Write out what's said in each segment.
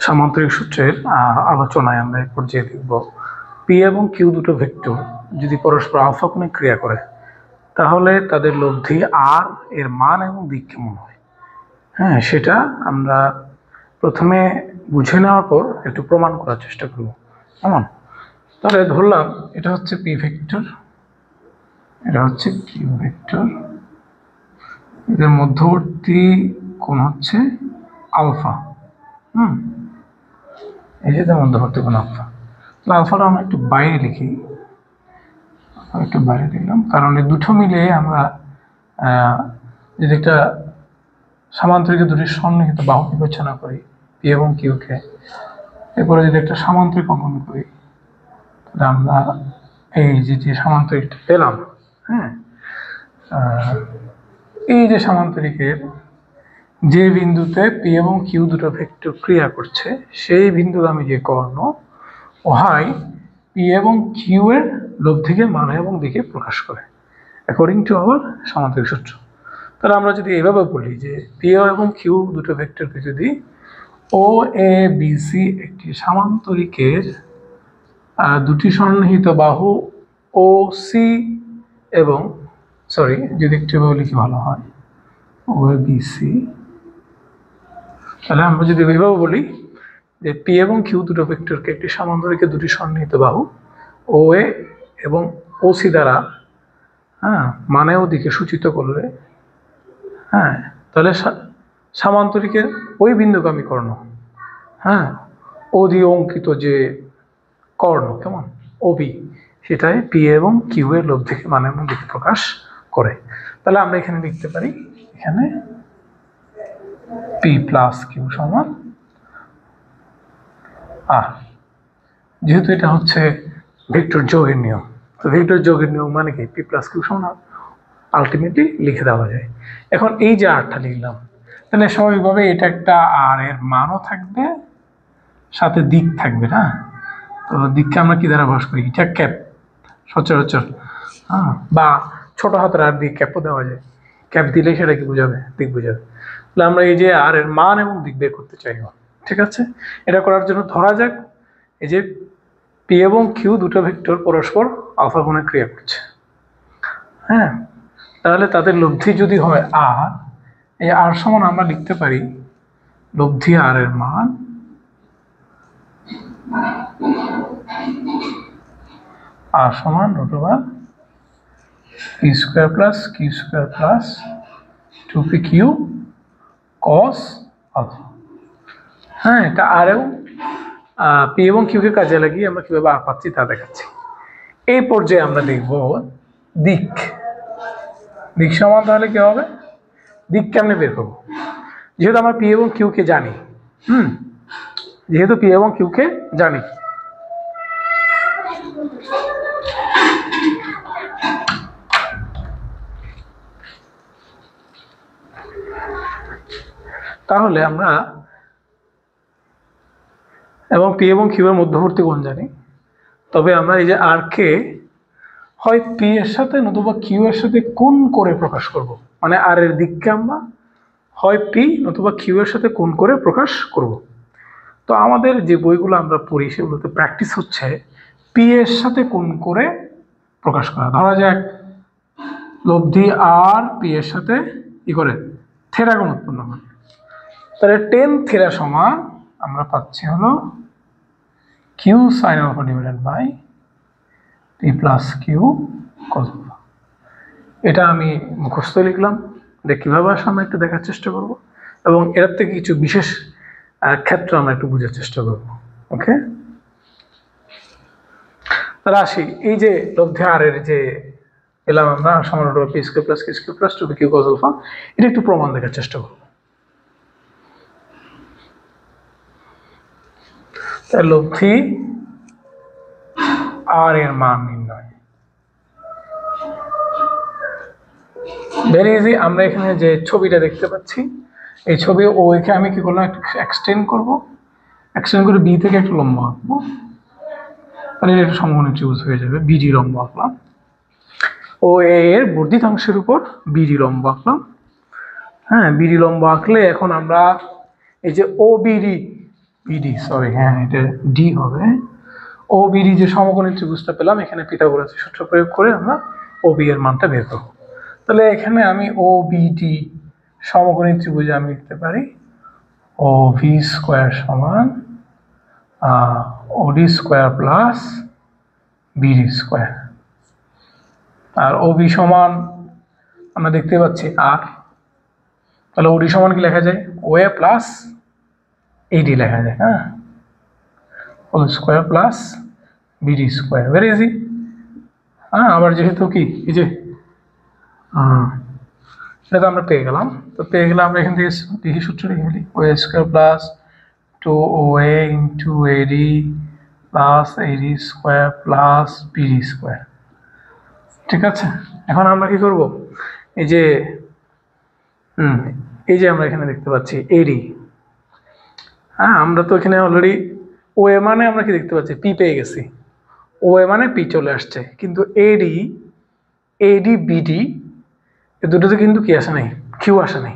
সামান্তরিক সূত্রের আলোচনায় আমরা এই পর্যায়ে দেখব পি এবং কিউ দুটো ভেক্টর যদি পরস্পর আলফা কোণে ক্রিয়া করে তাহলে তাদের লব্ধি আর এর মান এবং দিক কেমন হয়। হ্যাঁ, সেটা আমরা প্রথমে বুঝে নেওয়ার পর একটু প্রমাণ করার চেষ্টা করব। কেমন? তাহলে ধরলাম এটা হচ্ছে পি ভেক্টর, এটা হচ্ছে কিউ ভেক্টর, এদের মধ্যবর্তী কোণ হচ্ছে আলফা। এই যে মধ্যবর্তী কোণ আলফা। তাহলে আলফাটা আমরা একটু বাইরে লিখি, একটু বাইরে দিলাম, কারণ এই দুটো মিলে আমরা যদি একটা সামান্তরিকের দুটি সন্নিহিত বাহু বিবেচনা করি পি এবং কিউকে, এরপরে যদি একটা সামান্তরিক অঙ্কন করি তাহলে আমরা এই যে সামান্তরিকটা পেলাম, হ্যাঁ, এই যে সামান্তরিকের যে বিন্দুতে পি এবং কিউ দুটো ভেক্টর ক্রিয়া করছে সেই বিন্দুগামী যে কর্ণ উহাই পি এবং কিউ এর লব্ধিকে মান এবং দিকে প্রকাশ করে অ্যাকর্ডিং টু আওয়ার সামান্তরিক সূত্র। তাহলে আমরা যদি এভাবে বলি যে পি এবং কিউ দুটো ভেক্টরকে যদি ও এ বি সি একটি সামান্তরিকের দুটি সন্নিহিত বাহু ও সি এবং যদি একটু লিখি ভালো হয় ও এ বি সি, তাহলে আমরা যদি এভাবে বলি যে পি এবং কিউ দুটো ভেক্টরকে একটি সামান্তরিকের দুটি সন্নিহিত বাহু ও এ এবং ও সি দ্বারা মানে ও দিকে সূচিত করলে, হ্যাঁ, তাহলে সামান্তরিকের ওই বিন্দুগামী কর্ণ, হ্যাঁ, ও দিয়ে অঙ্কিত যে কর্ণ কেমন ওবি, সেটাই পি এবং কিউ এর লব্ধিকে মানে এবং দিকে প্রকাশ করে। তাহলে আমরা এখানে লিখতে পারি, এখানে পি প্লাস কিউ সমান আর, যেহেতু এটা হচ্ছে ভেক্টর যোগের নিয়ম, তো ভেক্টর যোগের নিয়ম মানে কি পি প্লাস কিউ সমান আলটিমেটলি লিখে দেওয়া যায়। এখন এই যে আরটা লিখলাম, তাহলে স্বাভাবিকভাবে এটা একটা আর এর মানও থাকবে, সাথে দিক থাকবে না। তো দিককে আমরা কি দ্বারা প্রকাশ করি? এটা ক্যাপ সচরাচর, বা ছোট হাতের আর দিক ক্যাপও দেওয়া যায়। ক্যাপ দিলে সেটা কি বোঝাবে? দিক বোঝাবে। তাহলে আমরা এই যে আর এর মান এবং দিক বের করতে চাই, ঠিক আছে। এটা করার জন্য ধরা যাক এই যে পি এবং কিউ দুটো ভেক্টর পরস্পর আলফা কোণে ক্রিয়া করছে, হ্যাঁ, তাহলে তাদের লব্ধি যদি হয় আর, এই আর সমান আমরা লিখতে পারি লব্ধি আর এর মান আর সমান √r P square plus Q square plus 2pq cos alpha. হ্যাঁ, এটা আর এবং পি এবং কিউকে কাজে লাগিয়ে আমরা কিভাবে আর পাচ্ছি তা দেখাচ্ছি। এই পর্যায়ে আমরা দেখব দিক। দিক সমান তাহলে কি হবে? দিক কেমনে বের করবো? যেহেতু আমরা পি এবং কিউকে জানি, যেহেতু পি এবং কিউকে জানি, তাহলে আমরা এবং পি এবং কিউ এর মধ্যবর্তী কোণ জানি, তবে আমরা এই যে আর কে হয় পি এর সাথে নতুবা কিউ এর সাথে কোণ করে প্রকাশ করব, মানে আর এর দিককে আমরা হয় পি নতুবা কিউ এর সাথে কোণ করে প্রকাশ করব। তো আমাদের যে বইগুলো আমরা পড়ি সেগুলোতে প্র্যাকটিস হচ্ছে পি এর সাথে কোণ করে প্রকাশ করা। ধরা যাক লব্ধি আর পি এর সাথে কি করে থেরা কোণ উৎপন্ন করে, তাহলে টেন থেরা সমান আমরা পাচ্ছি হলো Q sine alpha divided by P plus Q cos alpha. এটা আমি মুখস্থ লিখলাম, এটা কীভাবে আসলে আমরা একটু দেখার চেষ্টা করব এবং এর থেকে কিছু বিশেষ ক্ষেত্র আমরা একটু বোঝার চেষ্টা করব। ওকে, তাহলে আসি এই যে লব্ধি আর এর যে পেলাম আমরা সমান P square plus Q square plus 2pq cos alpha, এটা একটু প্রমাণ দেখার চেষ্টা করব। তার লব্ধি আর এর মান নির্ণয় ভেরি ইজি। আমরা এখানে যে ছবিটা দেখতে পাচ্ছি এই ছবি ও একে আমি কি করলাম এক্সটেন্ড করব, এক্সটেন্ড করে বি থেকে একটা লম্ব আঁকবো, তাহলে এটা সমকোণী ত্রিভুজ হয়ে যাবে। বিডি লম্ব আঁকলাম, ও এর বর্ধিতাংশের উপর বিডি লম্ব আঁকলাম। হ্যাঁ, বিডি লম্ব আঁকলে এখন আমরা এই যে ও বিডি বিডি, সরি, হ্যাঁ এটা ডি হবে। ও বিডি যে সমকোণী ত্রিভুজটা পেলাম, এখানে পিথাগোরাসের সূত্র প্রয়োগ করে আমরা ও বি এর মানটা বের করব। তাহলে এখানে আমি ও বিডি সমকোণী ত্রিভুজে আমি লিখতে পারি ও ভি স্কোয়ার সমান OD square plus BD square. আর ও বি সমান আমরা দেখতে পাচ্ছি আর, তাহলে ওডি সমান কি লেখা যায়, ও এ প্লাস এডি লেখা যায়, হ্যাঁ, whole square plus BD square, very easy. হ্যাঁ, আবার যেহেতু কি এই যে এটা তো আমরা পেয়ে গেলাম, তো পেয়ে গেলে আমরা এখান থেকে দেখি সূত্র লিখে ফেলি, O square plus 2OA into AD plus AD square plus BD square. ঠিক আছে, এখন আমরা কি করব, এই যে এই যে আমরা এখানে দেখতে পাচ্ছি এডি, হ্যাঁ আমরা তো এখানে অলরেডি ও এ মানে আমরা কি দেখতে পাচ্ছি, পি পেয়ে গেছি, ও এ মানে পি চলে আসছে, কিন্তু এডি বিডি এ দুটোতে কিন্তু কি আসে নাই, কিউ আসে নাই।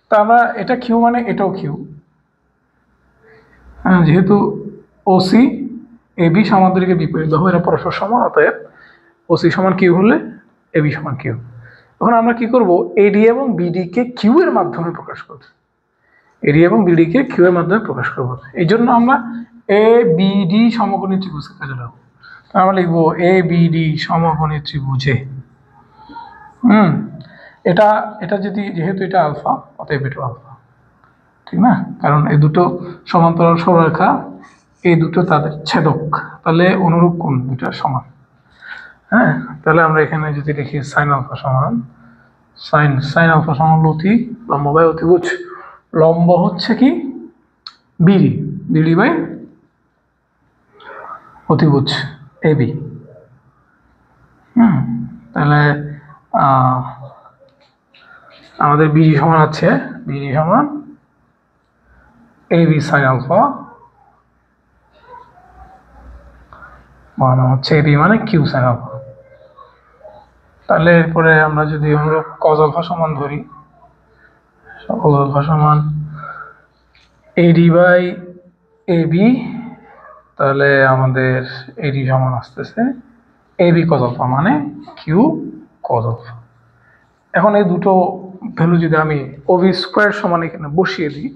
তা আমরা এটা কিউ মানে এটাও কিউ, হ্যাঁ, যেহেতু ওসি এ বি সমান্তরিকের বিপরীত হবে, এরা পরস্পর সমান, অতএব ওসি সমান কিউ হলে এ বি সমান কিউ। এখন আমরা কি করব, এডি এবং বিডি কে কিউ এর মাধ্যমে প্রকাশ করব, এডি এবং বিডি কে কিউ এর মাধ্যমে প্রকাশ করব। এই জন্য আমরা এ বিডি সমকোণী ত্রিভুজের কাজে লাগবো। আমরা লিখবো এ বিডি সমকোণী ত্রিভুজে, এটা এটা যদি, যেহেতু এটা আলফা অতএব এটা আলফা, ঠিক না, কারণ এই দুটো সমান্তরাল সরলরেখা, এই দুটো তাদের ছেদক, তাহলে অনুরূপ কোণ দুটো সমান। হ্যাঁ, তাহলে আমরা এখানে যদি দেখি সাইন আলফা সমান সাইন আলফা সমান লতি লম্ব বাই অতিভুজ, লম্ব হচ্ছে কি বিডি, বিডি বাই অতিভুজ এ বি। তাহলে আমাদের বিডি সমান আছে, বিডি সমান এ বি সাইন আলফা, মানে হচ্ছে এ বি মানে কিউ সাইন আলফা। তাহলে এরপরে আমরা যদি অনুরূপ কজ আলফা সমান ধরি, কজ আলফা সমান এডি বাই এ বি, তাহলে আমাদের এডি সমান আসতেছে এ বি কজ আলফা মানে কিউ কজ আলফা। এখন এই দুটো ভ্যালু যদি আমি ও বি স্কোয়ার সমান এখানে বসিয়ে দিই,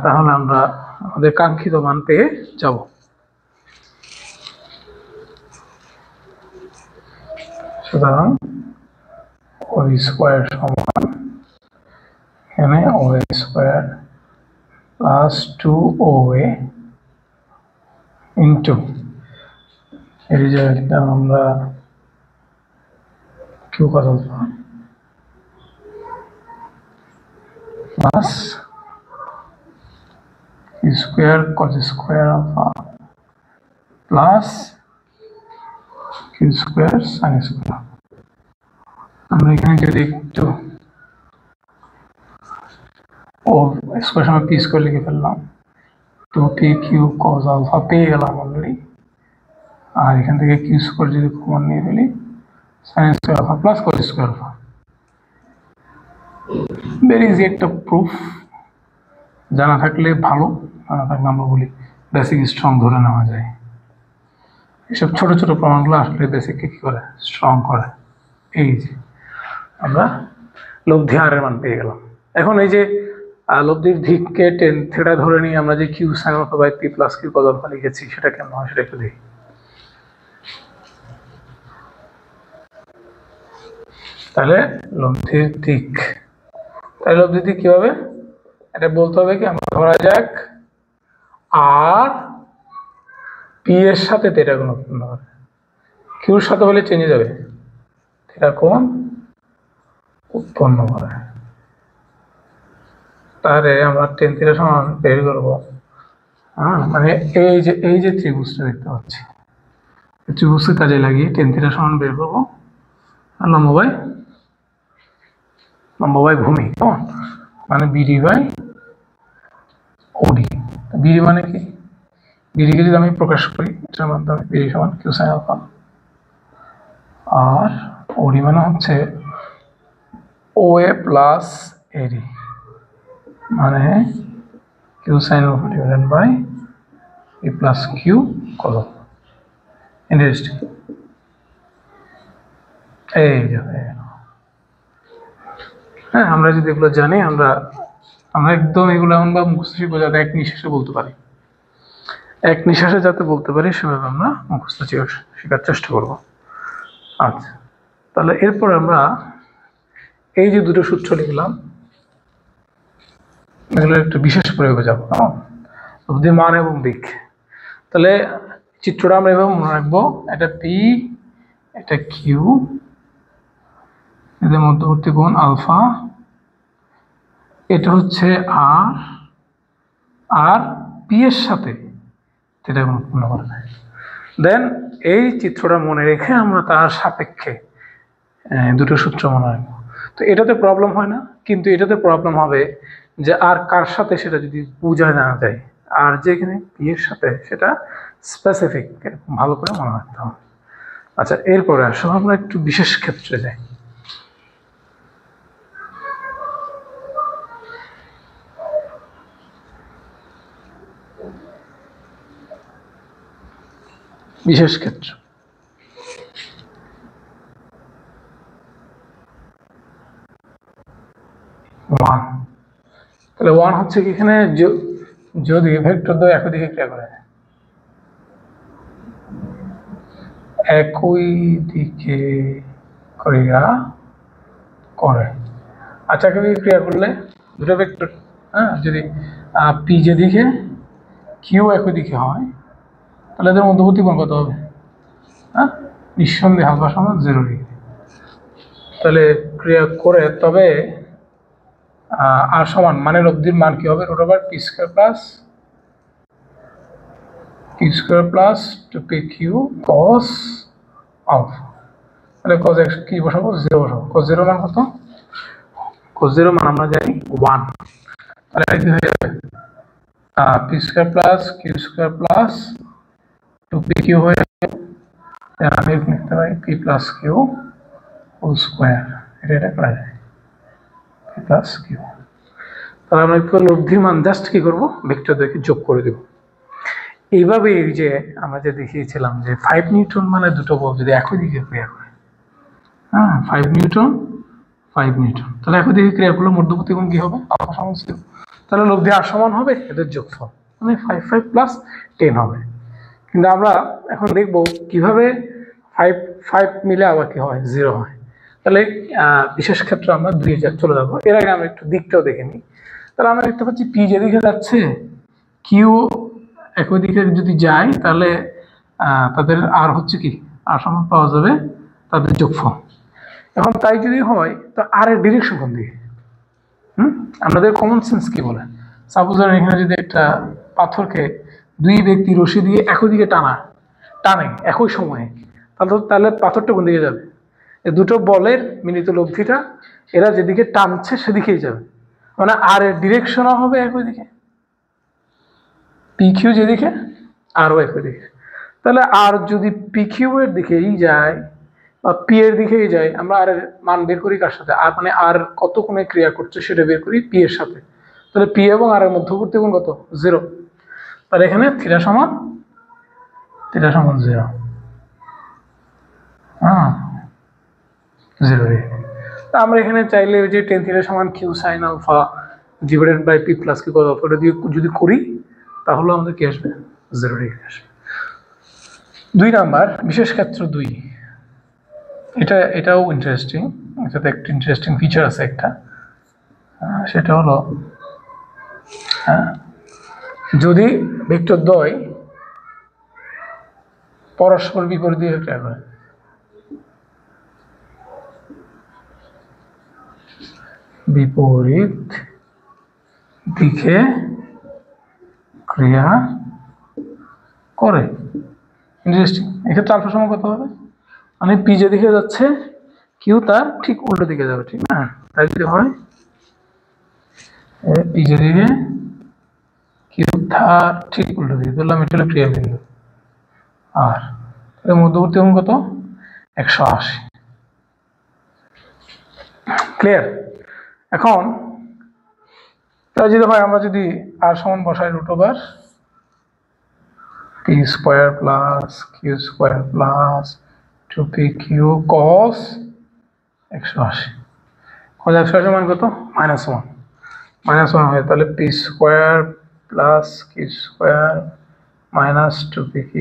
তাহলে আমরা আমাদের কাঙ্ক্ষিত মান পেয়ে যাব। সুতরাং ও স্কোয়ার সমান এখানে ও স্কোয়ার প্লাস 2OA ইন্টু এই যে আমরা Q cos alpha plus square cos square alpha plus Q square sine square. আমরা এখানে যদি একটু ও স্কোয়ার সময় পি স্কোয়ার লিখে ফেললাম, তো পি কিউ কজ আলফা পেয়ে গেলাম অলরেডি, আর এখান থেকে কিউ স্কোয়ার যদি কমন নিয়ে ফেলি sine square alpha plus cos square alpha. Very easy একটা প্রুফ, জানা থাকলে ভালো, জানা থাকলে আমরা বলি বেসিক স্ট্রং ধরে নেওয়া যায়। এসব ছোট ছোট প্রমাণগুলো আসলে বেসিককে কী করে, স্ট্রং করে। এই যে আমরা লব্ধি আর এর মান পেয়ে গেলাম। এখন এই যে লব্ধির দিককে টেন থিটা ধরে নিয়ে আমরা যে Q sine alpha by P plus Q cos alpha লিখেছি, সেটা কেমন হয় সেটা একটু দেখি। তাহলে লব্ধির দিক, তাহলে লব্ধির দিক কি হবে, এটা বলতে হবে কি, আমরা ধরা যাক আর পি এর সাথে থিটা কোণ উৎপন্ন করে, কিউর সাথে হলে চেঞ্জে যাবে, থিটা কোণ উৎপন্ন করে। তাহলে আমরা টেন থিটা সমান বের করবো, মানে এই যে ত্রিভুজটা দেখতে পাচ্ছি, ত্রিভুজকে কাজে লাগিয়ে টেন থিটা সমান বের করবো লম্ব বাই ভূমি, কেমন, মানে বিডি বাই ওডি। বিডি মানে কি, বিডিকে যদি আমি প্রকাশ করি এটার মাধ্যমে, বিডি সমান কিউ সাইন আলফা, আর ওডি মানে হচ্ছে ও এ প্লাস এডি, মানে Q sine alpha divided by P plus Q কত। ইন্টারেস্টিং। এই যাবে। হ্যাঁ, আমরা যদি এগুলো জানি আমরা একদম এগুলো এমন বা মুখস্থ শিখবো যাতে এক নিঃশ্বাসে বলতে পারি, এক নিঃশ্বাসে যাতে বলতে পারি সেভাবে আমরা মুখস্থ শেখার চেষ্টা করব। আচ্ছা, তাহলে এরপর আমরা এই যে দুটো সূত্র লিখলাম এগুলোর একটু বিশেষ প্রয়োগে যাবো, লব্ধি মান এবং দিক। তাহলে চিত্রটা আমরা এভাবে মনে রাখবো, এটা পি, এটা কিউ, এদের মধ্যবর্তী কোণ আলফা, এটা হচ্ছে আর, আর পি এর সাথে থিটা কোণ উৎপন্ন করবে। দেন এই চিত্রটা মনে রেখে আমরা তার সাপেক্ষে দুটো সূত্র মনে রাখবো। তো এটাতে প্রবলেম হয় না, কিন্তু এটাতে প্রবলেম হবে যে আর কার সাথে সেটা যদি বোঝায় জানা যায়, আর যেখানে পি এর সাথে সেটা স্পেসিফিক ভালো করে মনে রাখতে হবে। আচ্ছা, এরপরে আসলে আমরা একটু বিশেষ ক্ষেত্রে যাই। বিশেষ ক্ষেত্র ওয়ান। তাহলে ওয়ান হচ্ছে কি, এখানে যদি ভেক্টর দ্বয় একই দিকে ক্রিয়া করে, একই দিকে ক্রিয়া করে। আচ্ছা, একই দিকে ক্রিয়া করলে দুটো ভেক্টর, হ্যাঁ, যদি পি যেদিকে কিউ একই দিকে হয় তাহলে এদের মধ্যবর্তী কোণ কত হবে? হ্যাঁ, নিঃসন্দেহে আলফা সমান 0 ডিগ্রি। তাহলে ক্রিয়া করে তবে আর সমান মানে লব্ধির মান কি হবে? √π² প্লাস 2pq cos আলফা। তাহলে cos x কি বসাবো? 0 বসাবো। cos 0 মান কত? cos 0 মান আমরা জানি 1। তাহলে এটা কি হয়ে যাবে? p² plus q² plus 2pq হয়ে যাবে। আমি লিখতে পারি p plus q whole square. এটা করা যায় p প্লাস q। তাহলে আমরা লব্ধির মান জাস্ট কি করবো? ভেক্টর দ্বয়কে যোগ করে দেব। এইভাবে এই যে আমরা যে দেখিয়েছিলাম যে 5 নিউটন মানে দুটো বল যদি একই দিকে ক্রিয়া করে, হ্যাঁ, 5 নিউটন 5 নিউটন, তাহলে একই দিকে ক্রিয়া করলে মধ্যবর্তী কোণ কি হবে? আলফা সমান 0। তাহলে লব্ধি আর সমান হবে এদের যোগফল, মানে 5 প্লাস 10 হবে। কিন্তু আমরা এখন দেখব কিভাবে 5 মিলে আবার কি হয়? 0 হয়। তাহলে বিশেষ ক্ষেত্রে আমরা 2 চলে যাবো। এর আগে আমরা একটু দিকটাও দেখে নিই। তাহলে আমরা দেখতে পাচ্ছি পি যেদিকে যাচ্ছে কিউ একই দিকে যদি যায় তাহলে তাদের আর হচ্ছে কি? আর সমান পাওয়া যাবে তাদের যোগফল। এখন তাই যদি হয় তো আর এর ডিরেকশন কোন দিকে? আমাদের কমন সেন্স কি বলে? সাপোজ এখানে যদি একটা পাথরকে দুই ব্যক্তি রশি দিয়ে একই দিকে টানে একই সময়ে, তাহলে পাথরটা কোন দিকে যাবে? এই দুটো বলের মিলিত লব্ধিটা এরা যেদিকে টানছে সেদিকেই যাবে, মানে আর এর ডিরেকশনও হবে একই দিকে। পিকিউ যেদিকে আরও একই দিকে। তাহলে আর যদি পিকিউ এর দিকেই যায় বা পি এর দিকেই যায়, আমরা আর এর মান বের করি কার সাথে? আর মানে আর কত কোণে ক্রিয়া করছে সেটা বের করি পি এর সাথে। তাহলে পি এবং আর এর মধ্যবর্তী কোণ কত? 0। তাহলে এখানে থিটা সমান 0। হ্যাঁ, 0 তা আমরা এখানে চাইলে যে টেন থিটা সমান Q sine alpha divided by P plus Q cos alpha দিয়ে যদি করি তাহলে আমাদের কি আসবে? 0 ডিগ্রি আসবে। 2 নাম্বার বিশেষ ক্ষেত্র 2। এটাও ইন্টারেস্টিং, এটাতে একটা ইন্টারেস্টিং ফিচার আছে একটা, সেটা হলো যদি ভেক্টর দ্বয় পরস্পর বিপরীত দিকে ক্রিয়া করে, বিপরীত দিকে ক্রিয়া করে। ইন্টারেস্টিং। এক্ষেত্রে আলফা সমান কত হবে? মানে পি যেদিকে যাচ্ছে কিউ তার ঠিক উল্টো দিকে যাবে, ঠিক না? তাই যদি হয় পি যেদিকে কিউ তার ঠিক উল্টো দিকে, ধরলাম এটা হলো ক্রিয়া বিন্দু আর এর মধ্যবর্তী কোণ কত? 180। ক্লিয়ার? এখন তাই যদি হয় আমরা যদি আর সমান বসাই √/p² plus q² plus 2pq cos 180। cos 180 মান কত? -1 হয়, তাহলে p² plus q² minus 2pq।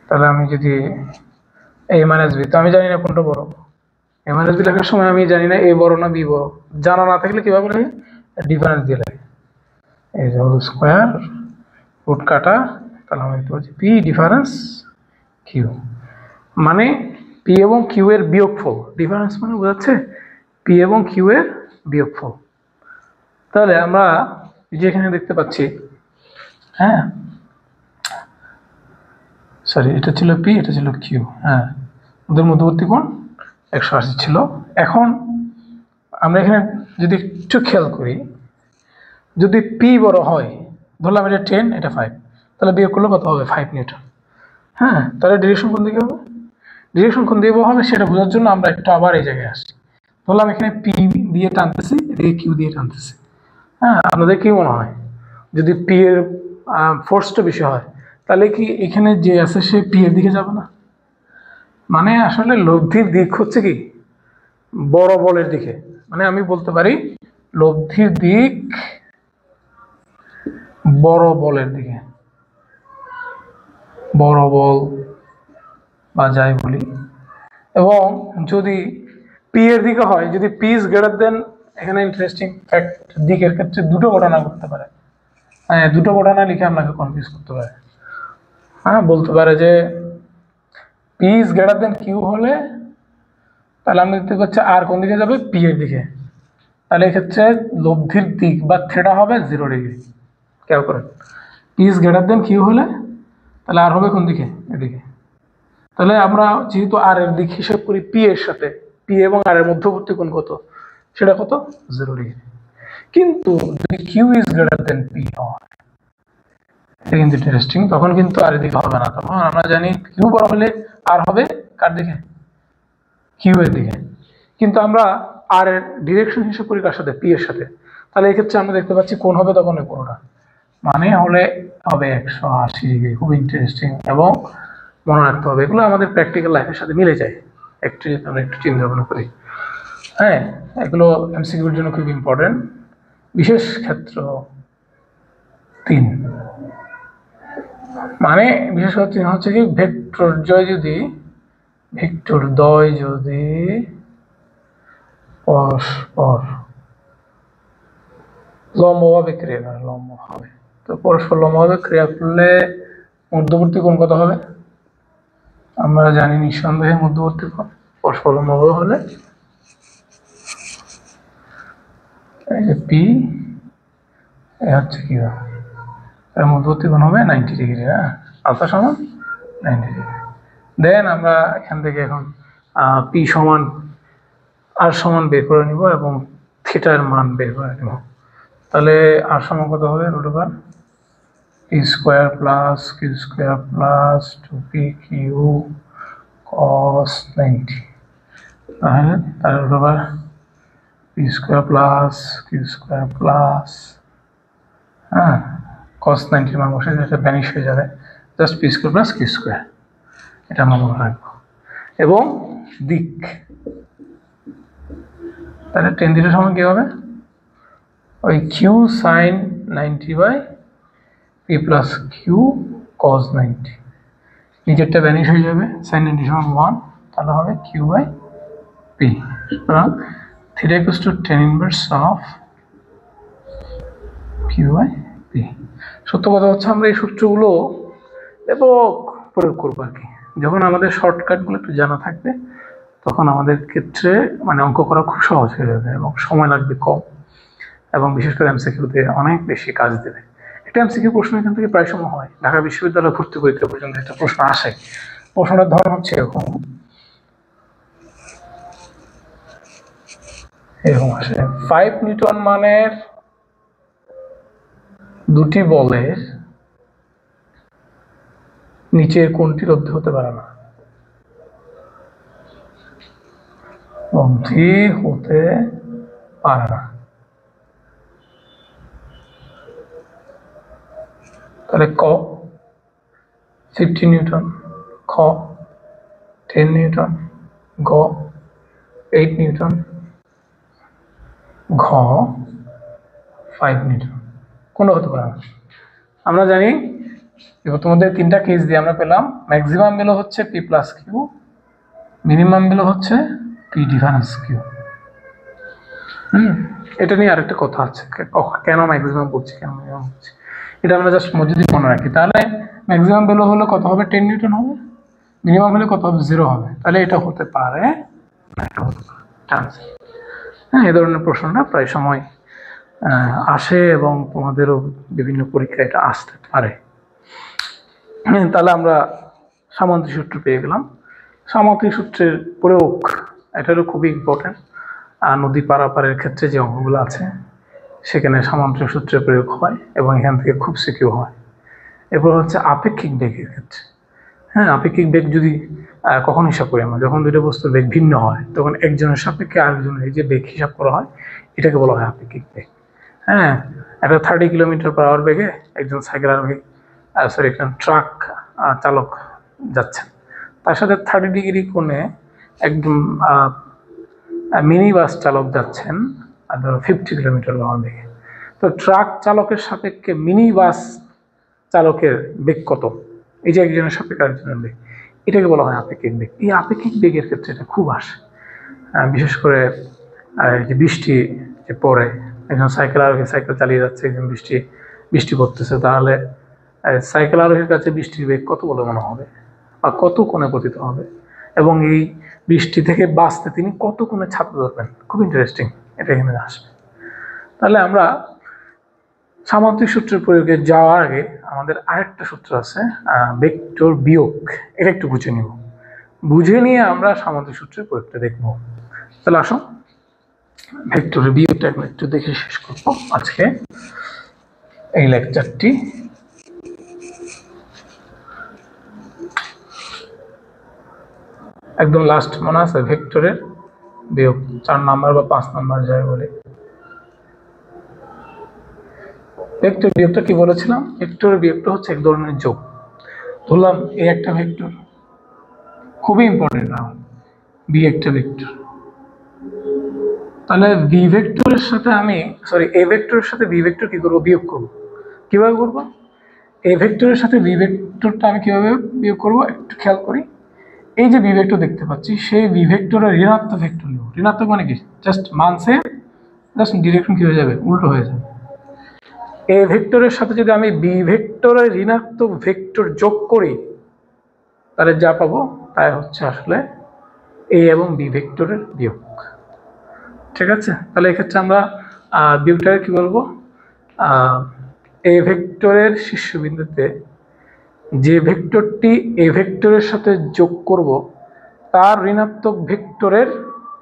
তাহলে আমি যদি a মাইনাস b, তো আমি জানি না কোনটা বড়। a মাইনাস b লেখার সময় আমি জানি না a বড় না b বড়। জানা না থাকলে কিভাবে লাগে? ডিফারেন্স দিয়ে লাগে। এই যে হোল স্কয়ার রুট কাটা, তাহলে আমি লিখতে পারছি p ডিফারেন্স q, মানে p এবং q এর বিয়োগফল। ডিফারেন্স মানে বোঝাচ্ছে p এবং q এর বিয়োগফল। তাহলে আমরা যেখানে দেখতে পাচ্ছি, হ্যাঁ সরি, এটা ছিল p, এটা ছিল q, হ্যাঁ ওদের মধ্যবর্তী কোণ 180 ছিল। এখন আমরা এখানে যদি একটু খেয়াল করি, যদি p বড় হয়, ধরলাম এটা 10 এটা 5, তাহলে বিয়োগ করলে কত হবে? 5 নিউটন। হ্যাঁ, তাহলে ডিরেকশন কোন দিকে হবে? ডিরেকশন কোন দিকে হবে সেটা বোঝার জন্য আমরা একটু আবার এই জায়গায় আসছি। ধরলাম এখানে p দিয়ে টানতেছি, এদিকে q দিয়ে টানতেছি। হ্যাঁ, আপনাদের কি মনে হয় যদি p এর ফোর্সটা বেশি হয় তাহলে কি এখানে যে আছে সে p এর দিকে যাবে না? মানে আসলে লব্ধির দিক হচ্ছে কি বড় বলের দিকে। মানে আমি বলতে পারি লব্ধির দিক বড় বলের দিকে, বড় বল বা যাই বলি। এবং যদি p এর দিকে হয়, যদি p ইজ গ্রেটার দেন, এখানে ইন্টারেস্টিং ফ্যাক্ট, দিকের ক্ষেত্রে দুটো ঘটনা ঘটতে পারে। হ্যাঁ, দুটো ঘটনা লিখে আপনাকে কনফিউজ করতে পারে। হ্যাঁ, বলতে পারে যে p is greater than q হলে তাহলে আমরা দেখতে পাচ্ছি আর কোন দিকে যাবে? p এর দিকে। তাহলে এক্ষেত্রে লব্ধির দিক বা থিটা হবে 0 ডিগ্রি। খেয়াল করেন, p is greater than q হলে তাহলে আর হবে কোন দিকে? এদিকে। তাহলে আমরা যেহেতু আর এর দিক হিসাব করি p এর সাথে, p এবং আর এর মধ্যবর্তী কোণ কত? সেটা কত? 0 ডিগ্রি। কিন্তু যদি q is greater than p হয়, এটা কিন্তু ইন্টারেস্টিং, তখন কিন্তু আর এদিকে হবে না। তখন আমরা জানি q বড় হলে আর হবে কার দিকে? q এর দিকে। কিন্তু আমরা আর এর ডিরেকশন হিসাব করি কার সাথে? p এর সাথে। তাহলে এক্ষেত্রে আমরা দেখতে পাচ্ছি কোণ হবে তখন এই কোণটা, মানে হলে হবে 180 ডিগ্রি। খুব ইন্টারেস্টিং এবং মনে রাখতে হবে, এগুলো আমাদের প্র্যাকটিক্যাল লাইফের সাথে মিলে যায় একটু, আমরা একটু চিন্তা ভাবনা করি। হ্যাঁ, এগুলো এমসিকিউর জন্য খুব ইম্পর্টেন্ট। বিশেষ ক্ষেত্র 3, মানে বিশেষ ক্ষেত্র 3 হচ্ছে কি ভেক্টর দ্বয় যদি পরস্পর লম্বভাবে ক্রিয়া করে, লম্ব হবে, তো পরস্পর লম্বভাবে ক্রিয়া করলে মধ্যবর্তী কোণ কত হবে? আমরা জানি নিঃসন্দেহে মধ্যবর্তী কোণ পরস্পর লম্বভাবে হলে এই যে p হচ্ছে কি, এর মধ্যবর্তী কোণ হবে 90 ডিগ্রি। হ্যাঁ, আলফা সমান 90 ডিগ্রি। দেন আমরা এখান থেকে এখন p সমান আর সমান বের করে নিব এবং থিটার মান বের করে নিব। তাহলে আর সমান কত হবে? √p² plus q² plus 2pq cos 90। তাহলে √p² plus q² plus cos 90 মান বসে যেটা ভ্যানিশ হয়ে যাবে, জাস্ট p² প্লাস q², এটা আমরা মনে রাখবো। এবং দিক, তাহলে tan θ সমান কি হবে? ওই q sin 90/p plus q cos 90, নিচেরটা ভ্যানিশ হয়ে যাবে, sin 90 সমান 1, তাহলে হবে q/p। সুতরাং θ = tan ইনভার্স অফ q/p। সত্য কথা হচ্ছে আমরা এই সূত্রগুলো ব্যাপক প্রয়োগ করবো আর কি। যখন আমাদের শর্টকাটগুলো একটু জানা থাকবে তখন আমাদের ক্ষেত্রে মানে অঙ্ক করা খুব সহজ হয়ে যাবে এবং সময় লাগবে কম, এবং বিশেষ করে এমসিকিউতে অনেক বেশি কাজ দেবে। একটা এমসিকিউ প্রশ্ন এখান থেকে প্রায় সময় হয়, ঢাকা বিশ্ববিদ্যালয় ভর্তি পরীক্ষা পর্যন্ত একটা প্রশ্ন আসে। প্রশ্নটার ধরন হচ্ছে এরকম আসে, 5 নিউটন মানের দুটি বলের নিচের কোনটি লব্ধ হতে পারে না? লব্ধি হতে পারে না। তাহলে ক 50 নিউটন, খ 10 নিউটন, গ 8 নিউটন, ঘ 5 নিউটন। কোনটা হতে পারে? আমরা জানি তোমাদের তিনটা কেস দিয়ে আমরা পেলাম ম্যাক্সিমাম ভ্যালু হচ্ছে P plus Q, minimum value হচ্ছে পি ডিফারেন্স কিউ। এটা নিয়ে আরেকটা কথা আছে, কেন ম্যাক্সিমাম বলছি কেন মিনিমাম বলছি, এটা আমরা জাস্ট যদি মনে রাখি তাহলে ম্যাক্সিমাম ভ্যালু হলো কত হবে 10 নিউটন হবে, মিনিমাম হলে কত হবে 0 হবে, তাহলে এটা হতে পারে এটা হতে পারে চান্স। হ্যাঁ, এই ধরনের প্রশ্নটা প্রায় সময় আসে এবং তোমাদেরও বিভিন্ন পরীক্ষায় এটা আসতে পারে। তাহলে আমরা সামান্তরিক সূত্র পেয়ে গেলাম। সামান্তরিক সূত্রের প্রয়োগ এটারও খুবই ইম্পর্টেন্ট। নদী পারাপারের ক্ষেত্রে যে অঙ্কগুলো আছে সেখানে সামান্তরিক সূত্রের প্রয়োগ হয় এবং এখান থেকে খুব সিকিউর হয়। এরপর হচ্ছে আপেক্ষিক বেগের ক্ষেত্রে। হ্যাঁ, আপেক্ষিক বেগ যদি কখন হিসাব করি আমরা, যখন দুটো বস্তুর বেগ ভিন্ন হয় তখন একজনের সাপেক্ষে আরেকজনের এই যে বেগ হিসাব করা হয় এটাকে বলা হয় আপেক্ষিক বেগ। হ্যাঁ, একটা 30 কিলোমিটার/আওয়ার বেগে একজন সাইকেল আরোহী একজন ট্রাক চালক যাচ্ছেন, তার সাথে 30 ডিগ্রি কোণে একদম মিনি বাস চালক যাচ্ছেন ধরো 50 কিলোমিটার/আওয়ার বেগে। তো ট্রাক চালকের সাপেক্ষে মিনি বাস চালকের বেগ কত, এই যে একজনের সাপেক্ষে আরেকজনের বেগ, এটাকে বলা হয় আপেক্ষিক বেগ। এই আপেক্ষিক বেগের ক্ষেত্রে এটা খুব আসে, বিশেষ করে যে বৃষ্টি যে পড়ে, একজন সাইকেল আরোহী সাইকেল চালিয়ে যাচ্ছে, একজন বৃষ্টি পড়তেছে, তাহলে সাইকেল আরোহীর কাছে বৃষ্টির বেগ কত বলে মনে হবে বা কত কোণে পতিত হবে, এবং এই বৃষ্টি থেকে বাঁচতে তিনি কত কোণে ছাত্র ধরবেন। খুব ইন্টারেস্টিং, এটা এখানে আসবে। তাহলে আমরা সামান্তরিক সূত্রের প্রয়োগে যাওয়ার আগে আমাদের আরেকটা সূত্র আছে ভেক্টর বিয়োগ, এটা একটু বুঝে নিয়ে আমরা সামান্তরিক সূত্রের প্রয়োগটা দেখব। তাহলে আসো ভেক্টরের বিয়োগটা একটু দেখে শেষ করবো আজকে এই লেকচারটি। একদম লাস্ট মনে আছে ভেক্টরের বিয়োগ 4 নাম্বার বা 5 নাম্বার যায় বলে। ভেক্টর বিয়োগটা কি বলেছিলাম? ভেক্টরের বিয়োগটা হচ্ছে এক ধরনের যোগ। ধরলাম এ একটা ভেক্টর, খুবই ইম্পর্টেন্ট না, বি একটা ভেক্টর, তাহলে বি ভেক্টরের সাথে আমি এ ভেক্টরের সাথে বি ভেক্টর কি করবো? বিয়োগ করবো। কিভাবে করবো? এ ভেক্টরের সাথে বি ভেক্টরটা আমি কিভাবে বিয়োগ করবো একটু খেয়াল করি। এই যে বি ভেক্টর দেখতে পাচ্ছি, সেই বি ভেক্টরের ঋণাত্মক ভেক্টর নেব। ঋণাত্মক মানে কি? জাস্ট মানসে জাস্ট ডিরেকশন কি হয়ে যাবে? উল্টো হয়ে যাবে। এ ভেক্টরের সাথে যদি আমি বি ভেক্টরের ঋণাত্মক ভেক্টর যোগ করি তাহলে যা পাবো তাই হচ্ছে আসলে এ এবং বি ভেক্টরের বিয়োগ। ঠিক আছে, তাহলে এক্ষেত্রে আমরা বিয়োগটাকে কি বলবো? এ ভেক্টরের শীর্ষবিন্দুতে যে ভেক্টরটি এ ভেক্টরের সাথে যোগ করব তার ঋণাত্মক ভেক্টরের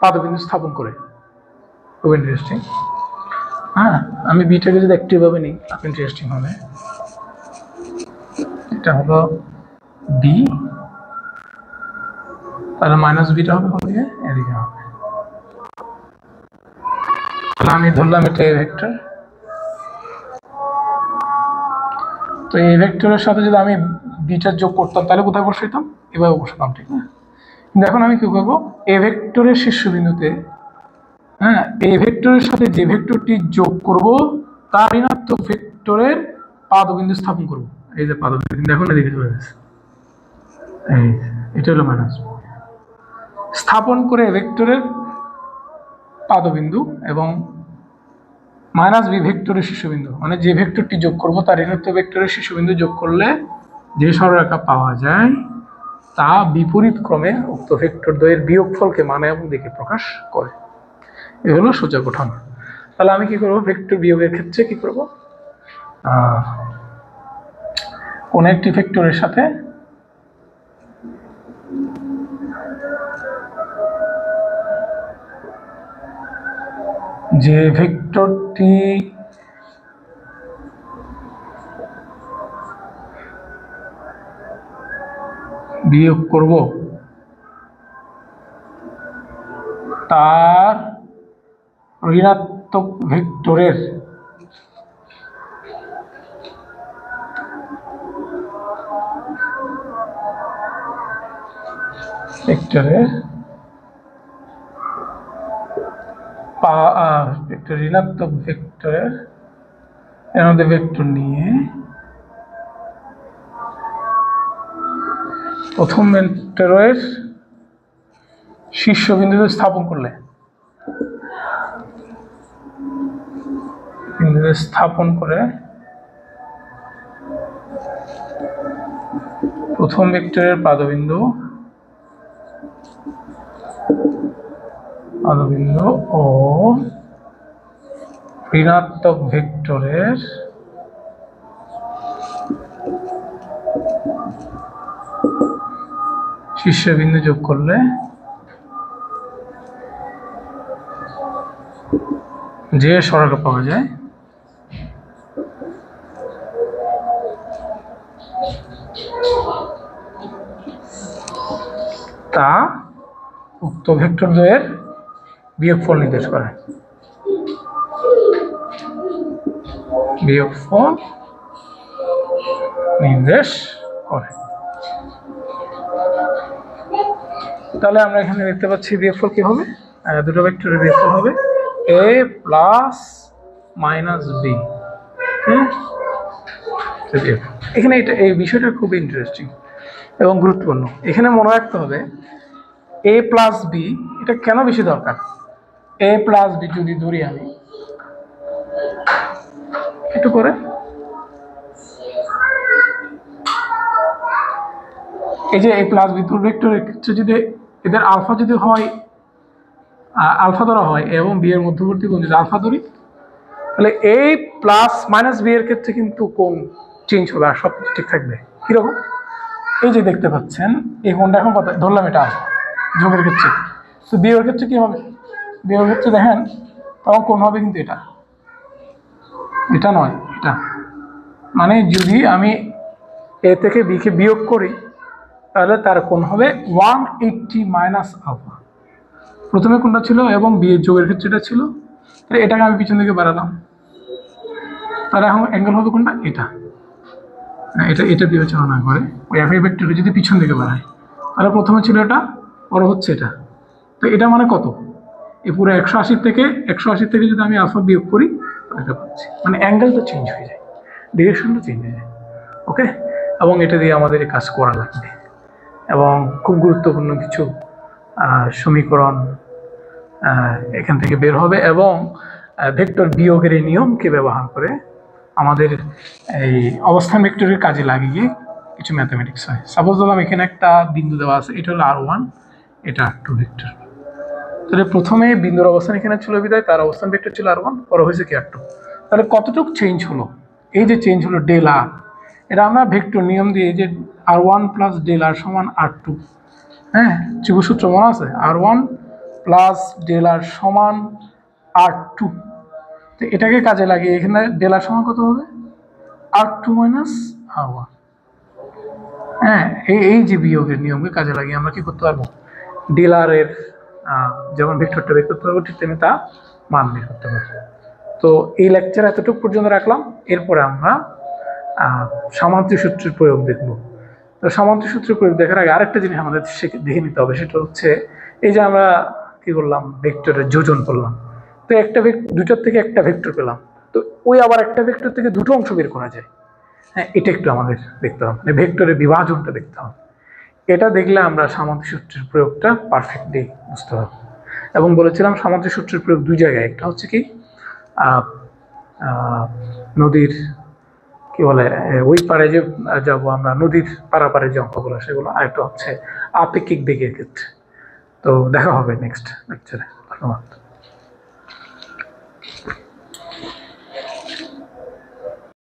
পাদবিন্দু স্থাপন করে। খুব ইন্টারেস্টিং। হ্যাঁ, আমি বিটাকে যদি একটু ভাবে নিই খুব ইন্টারেস্টিং হবে। এটা হলো বি, তাহলে মাইনাস বিটা হবে কোনদিকে? এদিকে হবে। তাহলে আমি ধরলাম এটা এ ভেক্টর, তো এই ভেক্টরের সাথে যদি আমি বিটা যোগ করতাম তাহলে কোথায় বসাইতাম? এভাবে বসাতাম, ঠিক না? কিন্তু এখন আমি কি করবো? এ ভেক্টরের শীর্ষবিন্দুতে হ্যাঁ এ ভেক্টরের সাথে যে ভেক্টরটি যোগ করব তার ঋণাত্মক ভেক্টরের পাদবিন্দু স্থাপন করব। এই যে পাদবিন্দু এখন এদিকে চলে গেছে, এই এটা হলো মাইনাস। স্থাপন করে ভেক্টরের পাদবিন্দু এবং মাইনাস বি ভেক্টরের শীর্ষবিন্দু, মানে যে ভেক্টরটি যোগ করব তার ঋণাত্মক ভেক্টরের শীর্ষবিন্দু যোগ করলে যে সরলরেখা পাওয়া যায় তা বিপরীত ক্রমে উক্ত ভেক্টর দ্বয়ের বিয়োগফলকে মানে এবং দিকে প্রকাশ করে। এ হলো সোজা গঠন। তাহলে আমি কি করব? ভেক্টর বিয়োগের ক্ষেত্রে কি করব? কোন একটি ভেক্টরের সাথে যে ভেক্টরটি বিয়োগ করব তার ঋণাত্মক ভেক্টরের ভেক্টরের ঋণাত্মক ভেক্টরের এর মধ্যে ভেক্টর নিয়ে প্রথম ভেক্টরের শীর্ষবিন্দুতে স্থাপন করলে স্থাপন করে প্রথম ভেক্টরের পাদবিন্দু ও ঋণাত্মক ভেক্টরের শীর্ষবিন্দু যোগ করলে যে সরলরেখা পাওয়া যায় তা উক্ত ভেক্টর দ্বয়ের বিয়োগফল নির্দেশ করে। বিয়োগফল নির্দেশ করে। তাহলে আমরা এখানে দেখতে পাচ্ছি বিয়োগফল কি হবে, দুটো ভেক্টরের বিয়োগফল হবে a প্লাস মাইনাস বি। এখানে এই বিষয়টা খুব ইন্টারেস্টিং এবং গুরুত্বপূর্ণ। এখানে মনে রাখতে হবে a প্লাস বি এটা কেন বেশি দরকার। a প্লাস বি যদি ধরি আমি একটু করে, এই যে a প্লাস বি দুটো ভেক্টরের ক্ষেত্রে যদি এদের আলফা যদি হয়, আলফা ধরা হয় এবং বি এর মধ্যবর্তী কোণ যদি আলফা ধরি, তাহলে a প্লাস মাইনাস বি এর ক্ষেত্রে কিন্তু কোণ চেঞ্জ হবে আর সব ঠিক থাকবে। কিরকম, এই যে দেখতে পাচ্ছেন এই কোণটা এখন কত ধরলাম, এটা আলফা যোগের ক্ষেত্রে। তো বি এর ক্ষেত্রে কি হবে, বি এর ক্ষেত্রে দেখেন তখন কোণ হবে কিন্তু এটা নয়, এটা মানে যদি আমি এ থেকে বি কে বিয়োগ করি তাহলে তার কোণ হবে 180 মাইনাস আলফা। প্রথমে কোণটা ছিল এবং বি এর যোগের ক্ষেত্রে এটা ছিল, তাহলে এটাকে আমি পিছন দিকে বাড়ালাম, তাহলে এখন অ্যাঙ্গেল হবে কোনটা, এটা বিবেচনা না করে ওই একই ভেক্টরকে যদি পিছন দিকে বাড়াই, তাহলে প্রথমে ছিল এটা, পরে হচ্ছে এটা। তো এটা মানে কত, এই পুরো 180 থেকে যদি আমি আলফা বিয়োগ করি এটা পাচ্ছি, মানে অ্যাঙ্গেলটা চেঞ্জ হয়ে যায়, ডিরেকশনটা চেঞ্জ হয়ে যায়। ওকে, এবং এটা দিয়ে আমাদের এই কাজ করা লাগবে এবং খুব গুরুত্বপূর্ণ কিছু সমীকরণ এখান থেকে বের হবে এবং ভেক্টর বিয়োগের এই নিয়মকে ব্যবহার করে আমাদের এই অবস্থান ভেক্টরের কাজে লাগিয়ে কিছু ম্যাথমেটিক্স হয়। সাপোজ ধরলাম এখানে একটা বিন্দু দেওয়া আছে, এটা হলো r1, এটা r2 ভেক্টর। তাহলে প্রথমে বিন্দুর অবস্থান এখানে ছিল বিদায় তার অবস্থান ভেক্টর ছিল r1, পরে হয়েছে কি r2। তাহলে কতটুকু চেঞ্জ হলো, এই যে চেঞ্জ হলো ডেল r, এটা আমরা ভেক্টর নিয়ম দিয়ে যে r1 প্লাস ডেল r সমান r2, হ্যাঁ ত্রিভুজ সূত্র মনে আছে, r1 প্লাস ডেল r সমান r2। তো এটাকে কাজে লাগিয়ে এখানে ডেল r সমান কত হবে, r2 মাইনাস r1। হ্যাঁ, এই যে বিয়োগের নিয়মকে কাজে লাগিয়ে আমরা কি করতে পারবো, ডেল r এর যেমন ভেক্টরটা বের করতে পারবো ঠিক তেমনি তা মান বের করতে পারবো। তো এই লেকচার এতটুকু পর্যন্ত রাখলাম, এরপরে আমরা সামান্তরিক সূত্রের প্রয়োগ দেখব। তো সামান্তরিক সূত্রের প্রয়োগ দেখার আগে আরেকটা জিনিস আমাদের দেখে নিতে হবে, সেটা হচ্ছে এই যে আমরা কি করলাম, ভেক্টরের যোজন করলাম। তো দুইটার থেকে একটা ভেক্টর পেলাম, তো ওই আবার একটা ভেক্টর থেকে দুটো অংশ বের করা যায়। হ্যাঁ, এটা একটু আমাদের দেখতে হবে, মানে ভেক্টরের বিভাজনটা দেখতে হবে। এটা দেখলে আমরা সামান্তরিক সূত্রের প্রয়োগটা পারফেক্টলি বুঝতে পারবো। এবং বলেছিলাম সামান্তরিক সূত্রের প্রয়োগ দুই জায়গায়, একটা হচ্ছে কি নদীর কি বলে ওই পারে যে যাবো আমরা, নদীর পারাপারে যে অঙ্কগুলো সেগুলো, আর একটা হচ্ছে আপেক্ষিক বেগের ক্ষেত্রে। তো দেখা হবে নেক্সট লেকচারে। ধন্যবাদ।